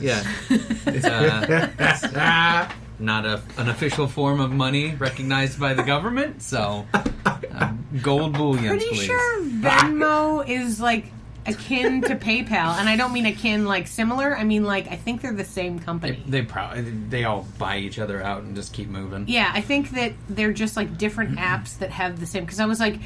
Yeah. It's not an official form of money recognized by the government, so gold bullions, Pretty please. sure Venmo is like akin to PayPal, and I don't mean akin like similar. I mean like I think they're the same company. They all buy each other out and just keep moving. Yeah, I think that they're just like different apps that have the same. Because I was like,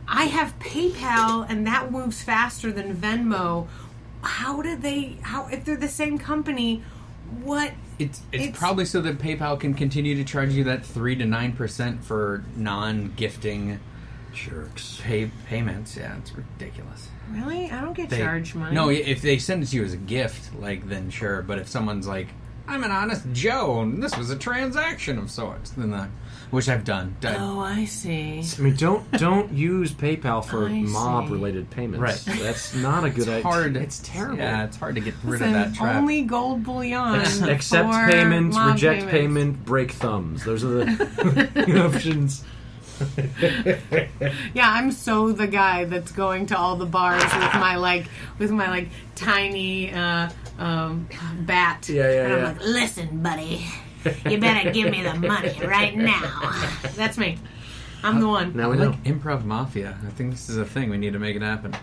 I have PayPal, and that moves faster than Venmo. How if they're the same company? What? It's probably so that PayPal can continue to charge you that 3 to 9% for non-gifting jerks payments. Yeah, it's ridiculous. Really? I don't get charged money. No, if they send it to you as a gift, like, then sure. But if someone's like, I'm an honest Joe, and this was a transaction of sorts, then which I've done. Oh, I see. I mean, don't use PayPal for mob-related payments. Right. That's not a good idea. Hard. It's terrible. Yeah, it's hard to get rid of that trap. Only gold bullion. Accept for payment, mob reject payments. payment, break thumbs. Those are the options. Yeah, I'm so the guy that's going to all the bars with my tiny bat. Yeah. And I'm like, listen, buddy, you better give me the money right now. That's me. I'm the one. Now we know. Like Improv Mafia. I think this is a thing. We need to make it happen.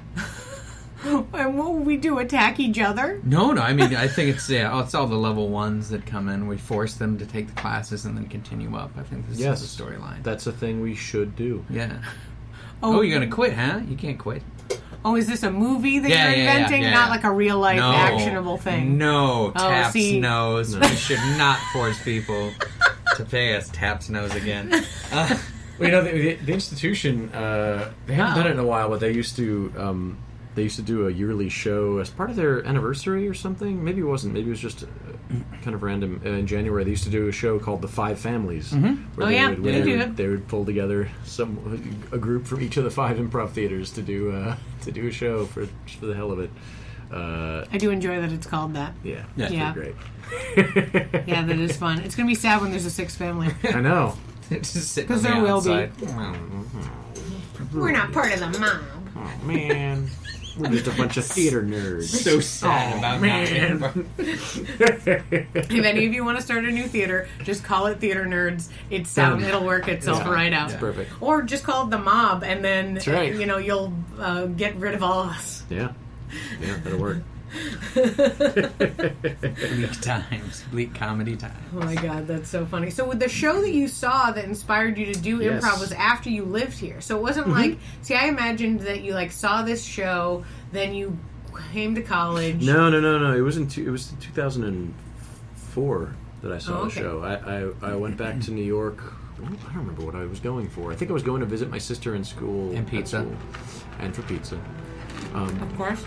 And what will we do? Attack each other? No. I mean, I think it's all the level ones that come in. We force them to take the classes and then continue up. I think this is the storyline. That's a thing we should do. Yeah. Oh, you're gonna quit, huh? You can't quit. Oh, is this a movie that you're inventing? Yeah. Not like a real life actionable thing. No, Taps knows. No. We should not force people to pay us. Taps knows again. Well, you know, the institution, they haven't done it in a while, but they used to do a yearly show as part of their anniversary or something. Maybe it wasn't. Maybe it was just kind of random. In January, they used to do a show called The Five Families. Mm-hmm. Where they would pull together a group from each of the 5 improv theaters to do a show for the hell of it. I do enjoy that it's called that. Yeah. Yeah. Great. Yeah, that is fun. It's going to be sad when there's a 6th family. I know. Because there will be. We're not part of the mob. Oh, man. We're just a bunch of theater nerds. So sad about man. If any of you want to start a new theater, just call it Theater Nerds. It'll work itself right out. It's perfect. Or just call it the mob, and then That's right. You'll get rid of all of us. Yeah, that'll work. Bleak comedy times. Oh my god, that's so funny. So with the show that you saw that inspired you to do improv was after you lived here. So it wasn't like, see, I imagined that you saw this show, then you came to college. No. It was 2004 that I saw the show. I went back to New York. I don't remember what I was going for. I think I was going to visit my sister in school. And pizza. And for pizza. Of course.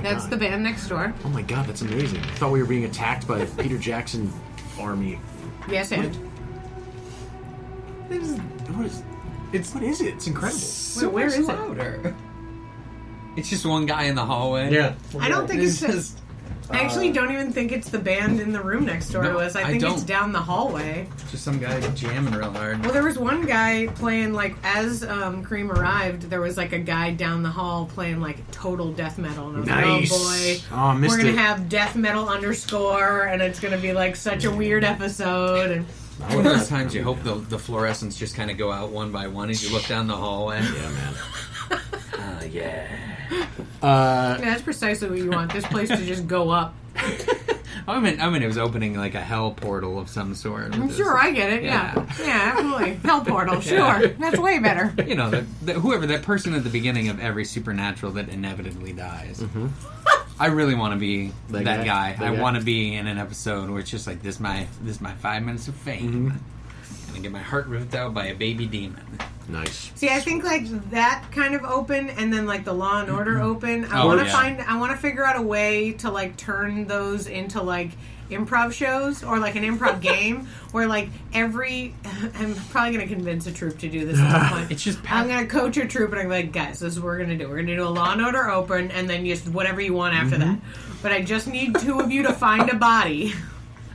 That's the band next door. Oh my god, that's amazing. I thought we were being attacked by the Peter Jackson army. Yes, and? What is it? It's incredible. So where is louder. It's just one guy in the hallway. Yeah. I don't think it's just... I actually don't even think it's the band in the room next door to us. I think it's down the hallway. Just some guy jamming real hard. Well, there was one guy playing, as Kareem arrived, there was, a guy down the hall playing, total death metal. And I was nice. like, oh, boy. Oh, I missed we're going to have death metal underscore, and it's going to be, such a weird episode. And one of those times you hope the fluorescents just kind of go out one by one as you look down the hallway. Yeah, man. Yeah. Yeah, that's precisely what you want. This place to just go up. I mean, it was opening a hell portal of some sort. Sure, I get it. Yeah, absolutely. Hell portal. Sure, that's way better. You know, that person at the beginning of every Supernatural that inevitably dies. Mm-hmm. I really want to be that guy. I want to be in an episode where it's just this is my 5 minutes of fame. Mm-hmm. And I get my heart ripped out by a baby demon. Nice. See, I think that kind of open, and then the Law and Order open. I want to figure out a way to turn those into improv shows or an improv game where I'm probably going to convince a troupe to do this at some point. It's just I'm going to coach a troupe and I'm like, guys, this is what we're going to do. We're going to do a Law and Order open and then just whatever you want after that. But I just need 2 of you to find a body.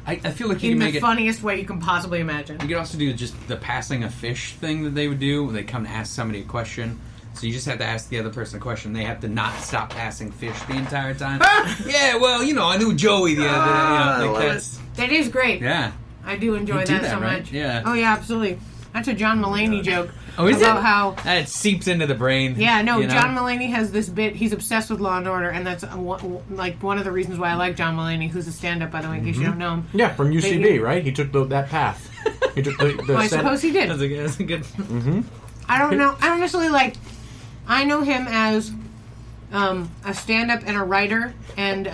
I feel like you in can make the funniest way you can possibly imagine. You could also do just the passing a fish thing that they would do. Where they come to ask somebody a question. So you just have to ask the other person a question. They have to not stop passing fish the entire time. Yeah, well, I knew Joey the other day. That is great. Yeah. I do enjoy that so right? much. Yeah. Oh, yeah, absolutely. That's a John Mulaney joke. Oh, is about it? How that seeps into the brain. Yeah, no, John Mulaney has this bit. He's obsessed with Law and Order, and that's one of the reasons why I like John Mulaney, who's a stand-up, by the way, in case you don't know him. Yeah, from UCB, right? He took that path. He took the I suppose he did. That's a good... Mm-hmm. I don't know. I don't necessarily I know him as a stand-up and a writer, and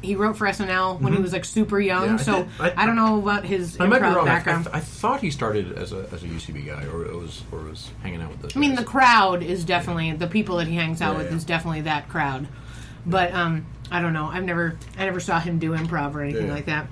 he wrote for SNL when he was super young. Yeah, so I don't know about his I might be wrong. background. I thought he started as a UCB guy, or was hanging out with those. I mean, the crowd is definitely the people that he hangs out with is definitely that crowd. But I don't know. I never saw him do improv or anything like that.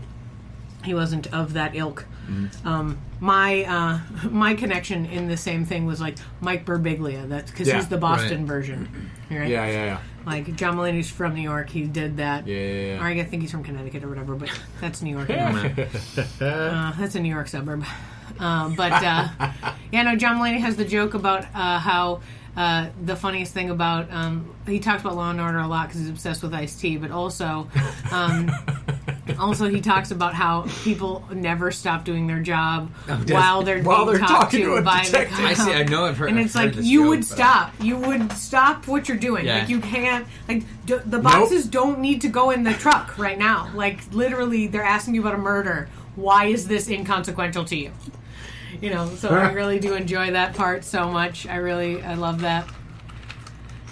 He wasn't of that ilk. Mm-hmm. My connection in the same thing was Mike Birbiglia. That's because he's the Boston version. Right? Yeah. Like John Mulaney's from New York. He did that. Yeah. Or I think he's from Connecticut or whatever. But that's New York. That's a New York suburb. John Mulaney has the joke about how. The funniest thing about he talks about Law and Order a lot because he's obsessed with Ice-T, but also he talks about how people never stop doing their job while they're being talked to by the cop. I see. I know. I've heard. And it's you would stop. You would stop what you're doing. Yeah. You can't. The boxes don't need to go in the truck right now. Literally, they're asking you about a murder. Why is this inconsequential to you? So I really do enjoy that part so much. I love that.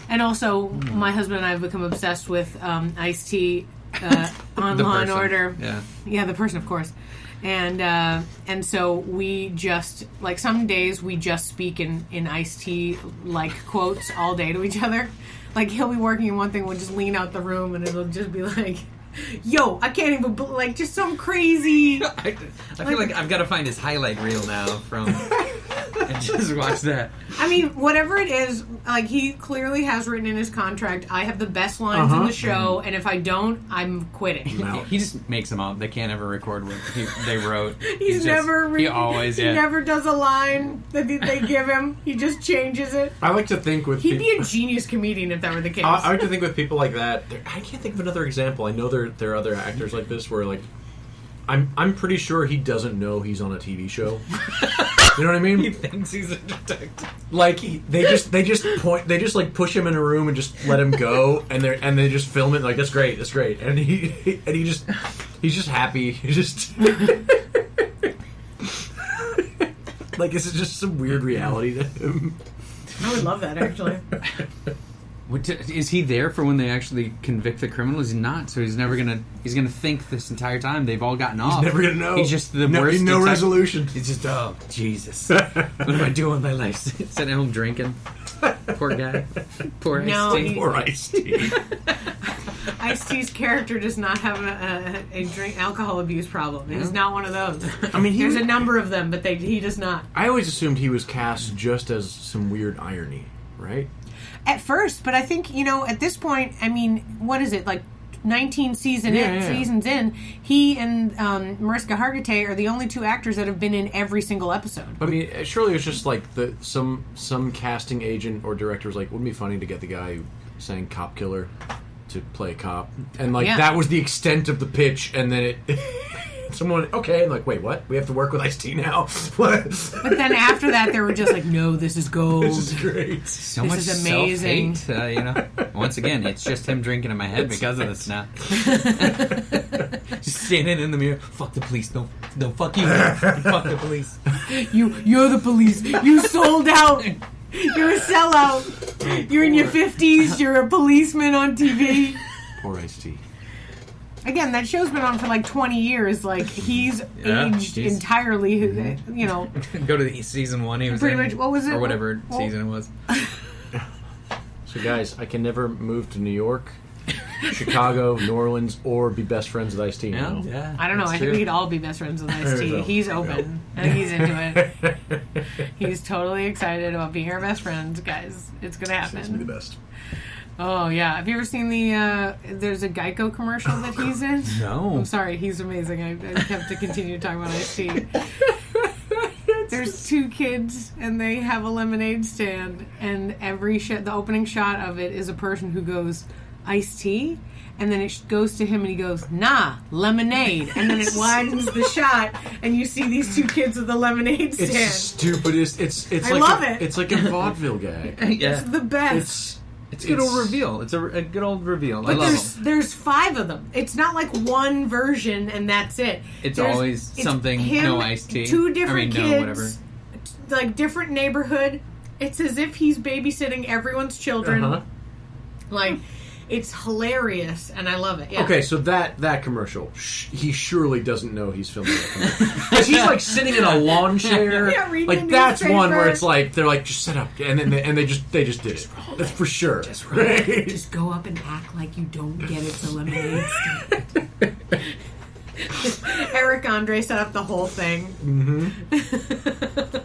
And also, my husband and I have become obsessed with Ice-T on Law and Order. Yeah, the person, of course. And so we just, some days we just speak in Ice-T, quotes all day to each other. He'll be working in one thing, we'll just lean out the room, and it'll just be yo, I can't even just some crazy. I feel like I've got to find his highlight reel now and just watch that. I mean, whatever it is, he clearly has written in his contract, I have the best lines in the show, and if I don't, I'm quitting. He just makes them up. They can't ever record what they wrote. He never does a line that they give him. He just changes it. I like to think with he'd be a genius comedian if that were the case. I like to think with people like that. I can't think of another example. I know there are other actors like this where I'm pretty sure he doesn't know he's on a TV show. You know what I mean? He thinks he's a detective. They just push him in a room and just let him go, and they just film it that's great, and he's just happy. He's just this is just some weird reality to him. I would love that actually. Is he there for when they actually convict the criminal? He's not, so he's gonna think this entire time they've all gotten off. He's never gonna know. He's just the worst. No resolution. He's just Jesus. What am I doing with my life? Sitting at home drinking. Poor guy. Poor Ice-T. Poor Ice-T. Ice-T's character does not have a alcohol abuse problem. He's not one of those. I mean, there's a number of them, but he does not. I always assumed he was cast just as some weird irony, right? At first, but I think, at this point, I mean, what is it, 19 seasons in, he and Mariska Hargitay are the only two actors that have been in every single episode. I mean, surely it's just some casting agent or director was wouldn't it be funny to get the guy who sang Cop Killer to play a cop? And that was the extent of the pitch, and then someone, okay, wait, what? We have to work with Ice-T now? What? But then after that, they were just no, this is gold. This is great. So this much is amazing. Self-hate, Once again, it's just him drinking in my head because of this now. Just standing in the mirror. Fuck the police. No, fuck you. Fuck the police. You're the police. You sold out. You're a sellout. You're in your 50s. You're a policeman on TV. Poor Ice-T. Again, that show's been on for 20 years. He's aged entirely. Go to the season 1. He was pretty much. What was it? Or whatever season it was. So, guys, I can never move to New York, Chicago, New Orleans, or be best friends with Ice-T. Yeah, I don't know. I think we could all be best friends with Ice-T. He's open. I think he's into it. He's totally excited about being our best friends, guys. It's gonna happen. It's gonna be the best. Oh, yeah. Have you ever seen there's a Geico commercial that he's in? No. I'm sorry. He's amazing. I have to continue to talk about Ice-T. There's two kids, and they have a lemonade stand, and the opening shot of it is a person who goes, Ice-T? And then it goes to him, and he goes, nah, lemonade. And then it widens the shot, and you see these two kids with the lemonade stand. It's stupidest. It's I love it. It's like a vaudeville gag. Yeah. It's the best. It's a good old reveal. It's a good old reveal. But I love them. There's 5 of them. It's not like one version and that's it. It's always something, him, no Ice-T. 2 different kids, no whatever. Like different neighborhood. It's as if he's babysitting everyone's children. Uh-huh. Like, it's hilarious, and I love it. Yeah. Okay, so that commercial, he surely doesn't know he's filming that commercial. Because he's like sitting in a lawn chair. Reading like that's one where it's like they're like, just set up, and then they just did it. That's for sure. Just go up and act like you don't get it's a lemonade stand. Eric Andre set up the whole thing. Mm-hmm.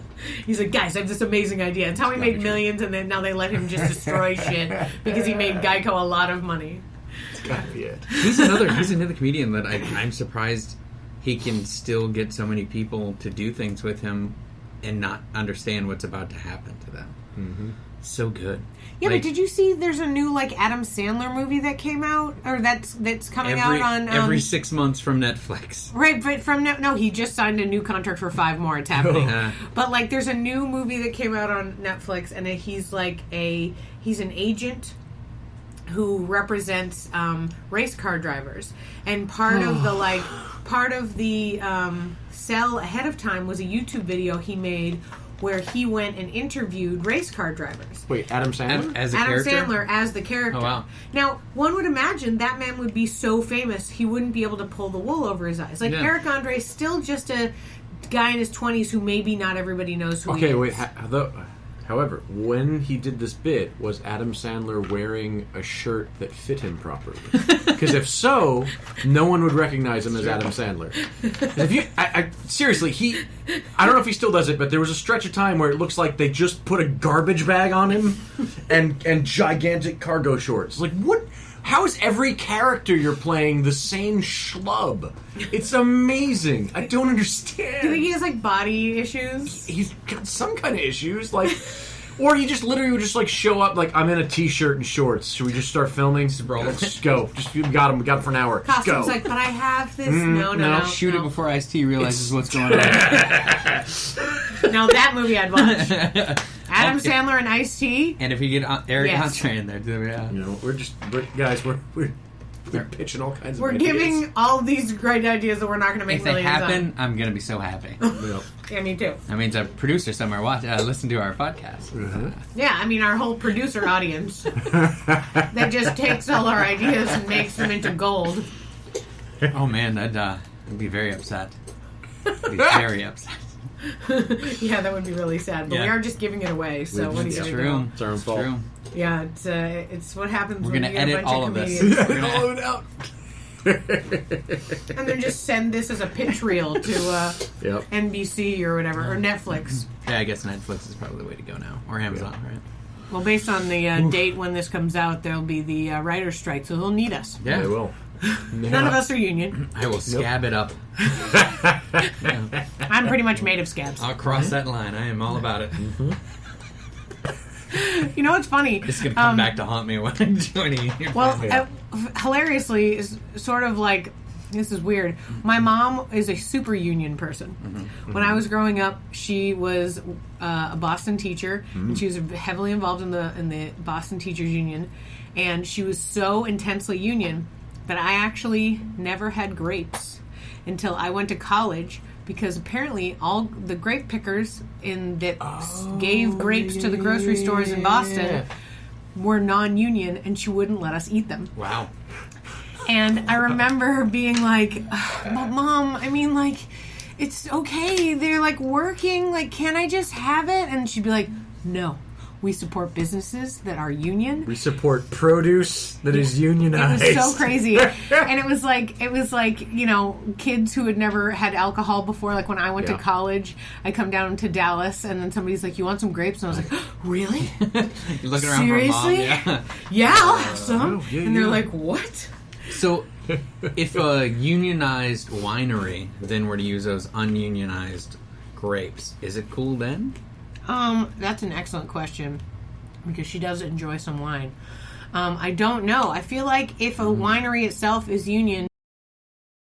He's like, guys, I have this amazing idea. It's how he made millions, and then now they let him just destroy shit because he made Geico a lot of money. It's gotta be it. He's another comedian that I'm surprised he can still get so many people to do things with him and not understand what's about to happen to them. Mm-hmm. So good. Yeah, but did you see there's a new Adam Sandler movie that came out, or that's coming out on every 6 months from Netflix? Right, but no, he just signed a new contract for 5 more. It's happening. But there's a new movie that came out on Netflix, and he's he's an agent who represents race car drivers, and part of the sell ahead of time was a YouTube video he made where he went and interviewed race car drivers. Wait, Adam Sandler? As a Adam character? Sandler as the character. Oh, wow. Now, one would imagine that man would be so famous, he wouldn't be able to pull the wool over his eyes. Eric Andre is still just a guy in his 20s who maybe not everybody knows who he is. Okay, wait, however, when he did this bit, was Adam Sandler wearing a shirt that fit him properly? Because if so, no one would recognize him as Adam Sandler. Seriously, I don't know if he still does it, but there was a stretch of time where it looks like they just put a garbage bag on him and gigantic cargo shorts. Like, what? How is every character you're playing the same schlub? It's amazing. I don't understand. Do you think he has body issues? He's got some kind of issues, or he just literally would just show up I'm in a t-shirt and shorts. Should we just start filming? Just go. We got him for an hour. Just go. Costume's but I have this. No. Shoot it before Ice-T realizes what's going on. Now that movie I'd watch. Adam Sandler and Ice-T. And if you get Eric Andre in there too, yeah. We're pitching all kinds of ideas. We're giving all these great ideas that we're not going to make millions on. If they happen, I'm going to be so happy. Yeah, me too. That means a producer somewhere listen to our podcast. Mm-hmm. Yeah, our whole producer audience that just takes all our ideas and makes them into gold. Oh man, I'd be very upset. I'd be very upset. Yeah, that would be really sad. But we are just giving it away. So what are you going to do? It's our fault. True. Yeah, it's what happens when you get edit a bunch all of of this. comedians. We're going to edit all of it out. And then just send this as a pitch reel to NBC or whatever, or Netflix. Yeah, I guess Netflix is probably the way to go now. Or Amazon, right? Well, based on the date when this comes out, there'll be the writer's strike, so they'll need us. Yeah, they will. None of us are union. I will scab it up. I'm pretty much made of scabs. I'll cross that line. I am all about it. Mm-hmm. You know what's funny? It's going to come back to haunt me when I'm joining you. Well, hilariously, is sort of this is weird. My mom is a super union person. Mm-hmm. When I was growing up, she was a Boston teacher, and she was heavily involved in the Boston Teachers Union, and she was so intensely union that I actually never had grapes until I went to college, because apparently all the grape pickers gave grapes to the grocery stores in Boston were non-union, and she wouldn't let us eat them. Wow. And I remember her being like, Mom, it's okay. They're working. Can't I just have it? And she'd be like, no. We support businesses that are union. We support produce that is unionized. It was so crazy. And it was like, kids who had never had alcohol before. Like when I went to college, I come down to Dallas, and then somebody's like, you want some grapes? And I was like, really? You're looking around Seriously? for Mom. Yeah, I'll have some. And they're like, what? So, if a unionized winery then were to use those ununionized grapes. Is it cool then? That's an excellent question because she does enjoy some wine. I don't know. I feel like if a winery itself is union,